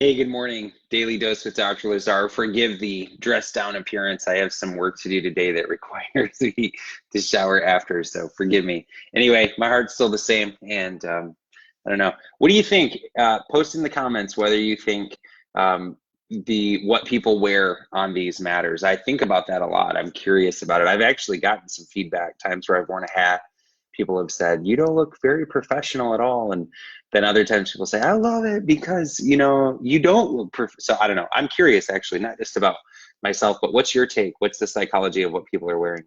Hey, good morning. Daily Dose with Dr. Lazar. Forgive the dress down appearance. I have some work to do today that requires me to shower after, so forgive me. Anyway, my heart's still the same, and I don't know. What do you think? Post in the comments whether you think the what people wear on these matters. I think about that a lot. I'm curious about it. I've actually gotten some feedback, times where I've worn a hat. People have said, you don't look very professional at all. And then other times people say, I love it because, you don't look so I don't know. I'm curious, actually, not just about myself, but what's your take? What's the psychology of what people are wearing?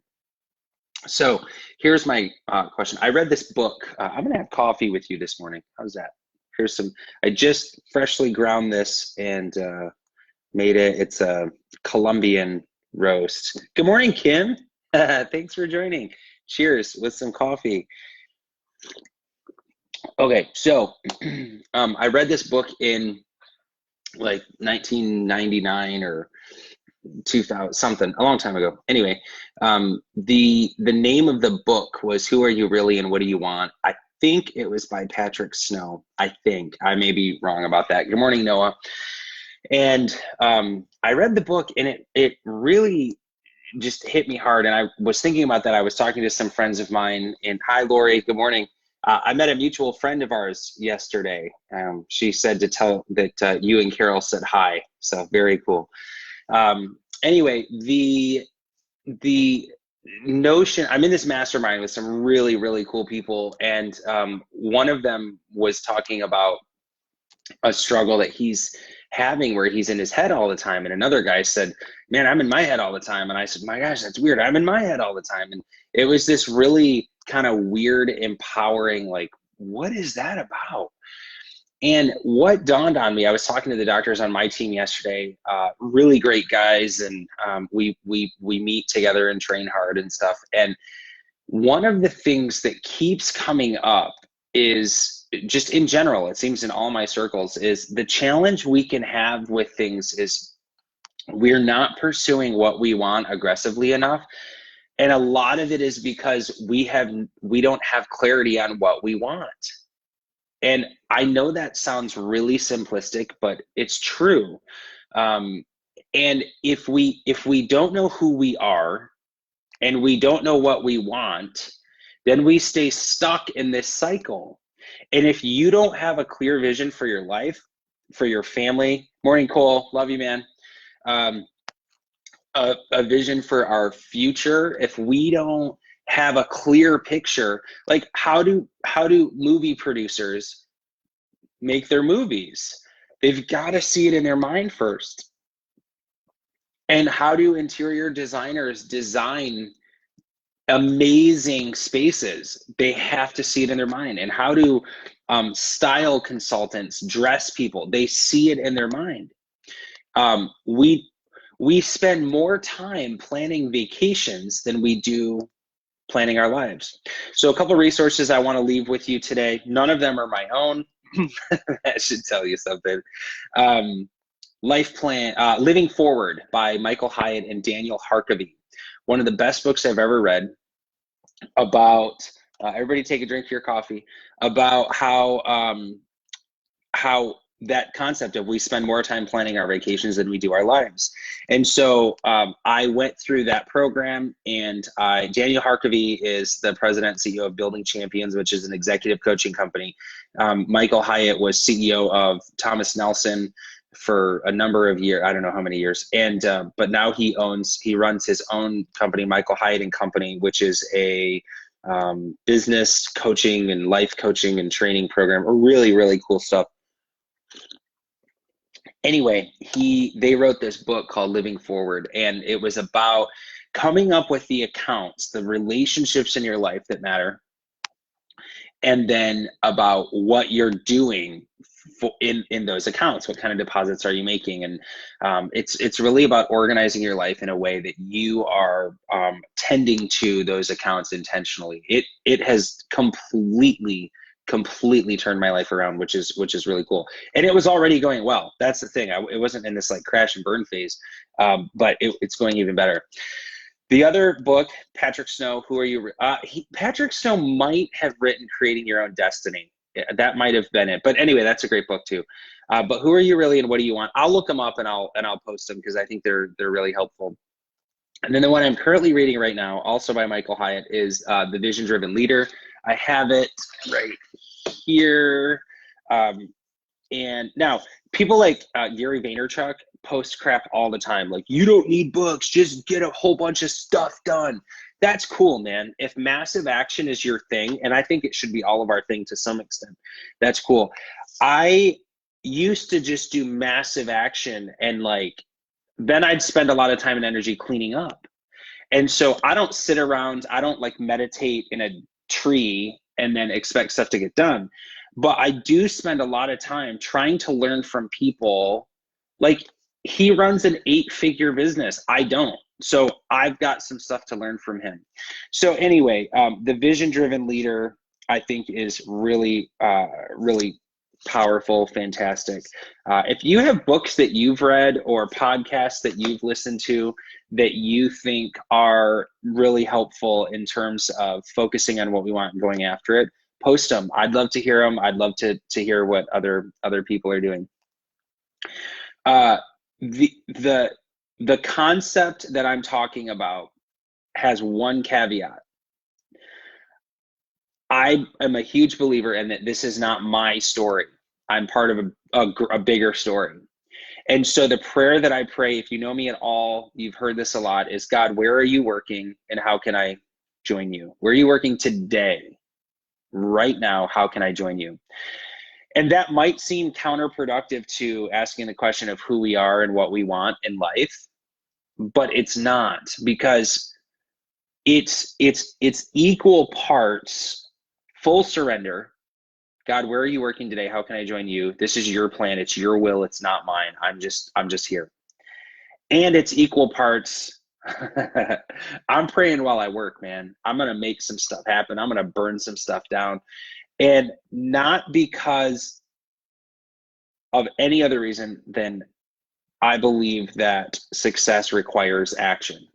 So here's my question. I read this book. I'm going to have coffee with you this morning. How's that? Here's some, I just freshly ground this and made it. It's a Colombian roast. Good morning, Kim. Thanks for joining. Cheers with some coffee. Okay, so I read this book in like 1999 or 2000 something, a long time ago. Anyway, the name of the book was "Who Are You Really and What Do You Want?" I think it was by Patrick Snow. I think I may be wrong about that. Good morning, Noah. And I read the book, and it really just hit me hard. And I was thinking about that. I was talking to some friends of mine, and hi, Lori. Good morning. I met a mutual friend of ours yesterday. She said to tell that you and Carol said hi. So very cool. Anyway, the notion, I'm in this mastermind with some really, really cool people. And one of them was talking about a struggle that he's having where he's in his head all the time. And another guy said, man, I'm in my head all the time. And I said, my gosh, that's weird. I'm in my head all the time. And it was this really kind of weird, empowering, like, what is that about? And what dawned on me, I was talking to the doctors on my team yesterday, really great guys. And we meet together and train hard and stuff. And one of the things that keeps coming up is just in general, it seems in all my circles, is the challenge we can have with things is we're not pursuing what we want aggressively enough. And a lot of it is because we don't have clarity on what we want. And I know that sounds really simplistic, but it's true. And if we don't know who we are and we don't know what we want, then we stay stuck in this cycle. And if you don't have a clear vision for your life, for your family, morning, Cole, love you, man. A vision for our future, if we don't have a clear picture, like how do movie producers make their movies? They've got to see it in their mind first. And how do interior designers design amazing spaces? They have to see it in their mind. And how do style consultants dress people? They see it in their mind. We spend more time planning vacations than we do planning our lives. So a couple of resources I want to leave with you today. None of them are my own. That should tell you something. Life Plan, Living Forward by Michael Hyatt and Daniel Harkavy. One of the best books I've ever read about, everybody take a drink for your coffee, about how that concept of we spend more time planning our vacations than we do our lives. And so I went through that program, and Daniel Harkavy is the president and CEO of Building Champions, which is an executive coaching company. Michael Hyatt was CEO of Thomas Nelson for a number of years, I don't know how many years. And but now he runs his own company, Michael Hyatt and Company, which is a business coaching and life coaching and training program. Really, really cool stuff. Anyway, they wrote this book called Living Forward, and it was about coming up with the accounts, the relationships in your life that matter, and then about what you're doing in those accounts. What kind of deposits are you making? And it's really about organizing your life in a way that you are tending to those accounts intentionally. It has completely turned my life around, which is really cool. And it was already going well. That's the thing. It wasn't in this like crash and burn phase, but it's going even better. The other book, Patrick Snow, Who Are You? Patrick Snow might have written Creating Your Own Destiny. that might have been it. But anyway, that's a great book too. But who are you really, and what do you want? I'll look them up and I'll post them because I think they're really helpful. And then the one I'm currently reading right now, also by Michael Hyatt, is The Vision Driven Leader. I have it right here. And now people like Gary Vaynerchuk post crap all the time. Like, you don't need books, just get a whole bunch of stuff done. That's cool, man. If massive action is your thing, and I think it should be all of our thing to some extent, that's cool. I used to just do massive action, and like, then I'd spend a lot of time and energy cleaning up. And so I don't sit around, I don't like meditate in a tree and then expect stuff to get done. But I do spend a lot of time trying to learn from people. Like, he runs an 8-figure business. I don't. So I've got some stuff to learn from him. So anyway, the Vision Driven Leader, I think, is really, really powerful, fantastic. If you have books that you've read or podcasts that you've listened to that you think are really helpful in terms of focusing on what we want and going after it, post them. I'd love to hear them. I'd love to hear what other people are doing. The concept that I'm talking about has one caveat. I am a huge believer in that this is not my story. I'm part of a bigger story. And so the prayer that I pray, if you know me at all, you've heard this a lot, is, God, where are you working and how can I join you? Where are you working today? Right now, how can I join you? And that might seem counterproductive to asking the question of who we are and what we want in life, but it's not, because it's equal parts full surrender. God, where are you working today? How can I join you? This is your plan. It's your will. It's not mine. I'm just here. And it's equal parts. I'm praying while I work, man. I'm going to make some stuff happen. I'm going to burn some stuff down. And not because of any other reason than I believe that success requires action.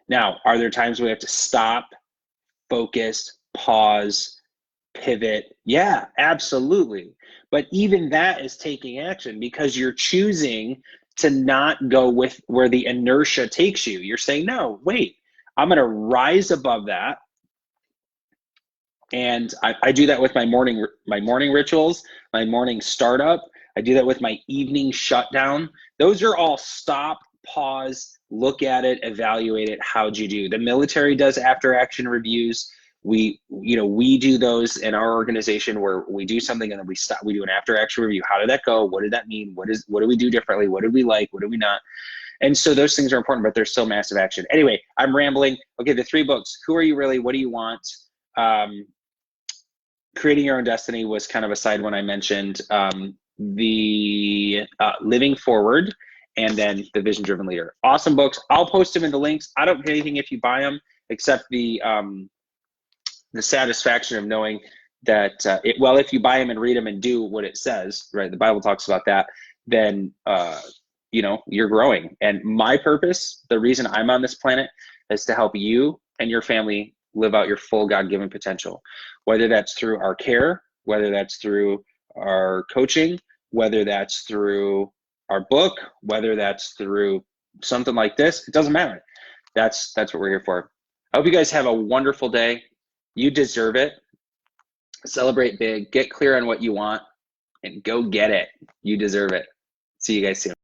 Now, are there times we have to stop, focus, pause, pivot? Yeah, absolutely. But even that is taking action, because you're choosing to not go with where the inertia takes you. You're saying, no, wait, I'm going to rise above that. And I do that with my morning rituals, my morning startup. I do that with my evening shutdown. Those are all stop, pause, look at it, evaluate it. How'd you do? The military does after action reviews. We do those in our organization, where we do something and then we stop. We do an after action review. How did that go? What did that mean? What do we do differently? What did we like? What did we not? And so those things are important, but there's still massive action. Anyway, I'm rambling. Okay, the 3 books. Who are you really? What do you want? Creating Your Own Destiny was kind of a side one I mentioned. The Living Forward, and then The Vision Driven Leader. Awesome books. I'll post them in the links. I don't get anything if you buy them, except the satisfaction of knowing that, if you buy them and read them and do what it says, right? The Bible talks about that, then, you're growing. And my purpose, the reason I'm on this planet, is to help you and your family live out your full God-given potential, whether that's through our care, whether that's through our coaching, whether that's through our book, whether that's through something like this. It doesn't matter. That's what we're here for. I hope you guys have a wonderful day. You deserve it. Celebrate big, get clear on what you want, and go get it. You deserve it. See you guys soon.